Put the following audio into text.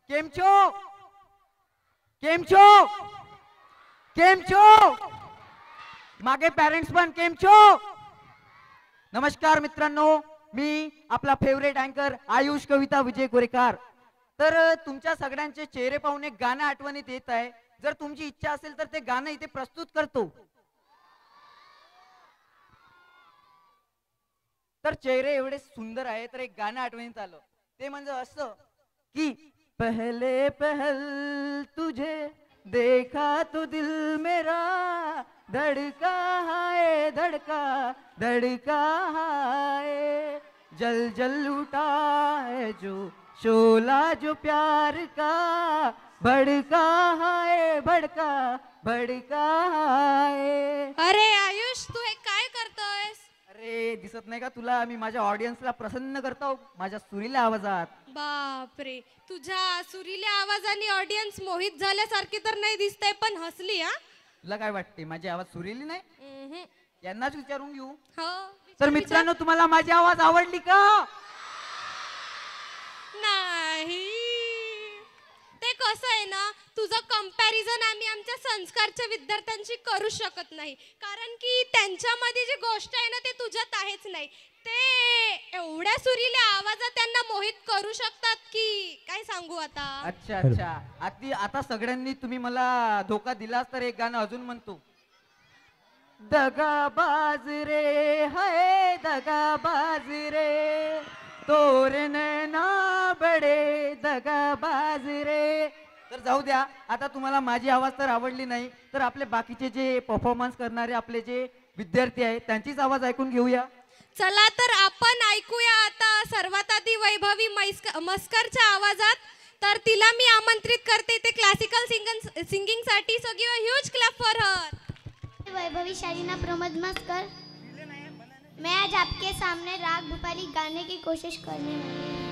કેમ છો? કેમ છો? કેમ છો? मागे पेरेंट्स पण केम छो? नमस्कार मित्रांनो, मी आपला फेवरेट अँकर आयुष कविता विजय गोरेकर. तर तुमच्या सगळ्यांचे चेहरे पाहून एक गाणं आठवणीत येत आहे. जर तुमची इच्छा असेल तर ते गाणं इथे प्रस्तुत करतो. तर चेहरे एवढे सुंदर आहे तर एक गाणं आठवणीत आलं. ते म्हणजे असं की पहले पहल तुझे देखा तो दिल मेरा धड़का है धड़का धड़का है जल जल उठा है जो शोला जो प्यार का भड़का है भड़का भड़का है. अरे आयुष, तू हे काय करतोयस? अरे दिसत नाही का तुला? मी माझ्या ऑडियन्सला प्रसन्न करतो माझ्या सुरील्या आवाजात. बापरे, तुझ्या सुरील्या आवाजाने ऑडियन्स मोहित झाल्यासारखी तर नाही दिसतंय, पण हसली. हा, तुला काय वाटते माझी आवाज सुरीली नाही? उम्हम. यांनाच विचारून घेऊ. हो, तर मित्रांनो, तुम्हाला माझी आवाज आवडली का? नाही. ते कसं आहे ना, तुझं कंपॅरिझन आम्ही आमच्या संस्कारच्या विद्यार्थ्यांशी करू शकत नाही, कारण की त्यांच्यामध्ये जी गोष्ट आहे ना ते तुझ्यात आहेच नाही. ते एवढ्या सुरील्या आवाजात त्यांना मोहित करू शकतात की काय सांगू आता. अच्छा अच्छा, आता सगळ्यांनी तुम्ही मला धोका दिलास तर एक गाणं अजून म्हणतो. दगाबाज रे है दगाबाज रे तोरे नैना बडे दगाबाज रे. तर जाऊ द्या, आता तुम्हाला माझी आवाज तर आवडली नाही तर आपले बाकीचे जे परफॉर्मन्स करणारे आपले जे विद्यार्थी आहेत त्यांचीच आवाज ऐकून घेऊया. चला तर आपण ऐकूया आता सर्वात आधी वैभवी मस्करच्या आवाजात. तर तिला मी आमंत्रित करते ते क्लासिकल सिंगिंग साठी. So give a huge clap for her. Vaibhavi Shalina Pramod Maskar, मैं आज आपके सामने राग भूपाली गाने की कोशिश करने वाली हूँ.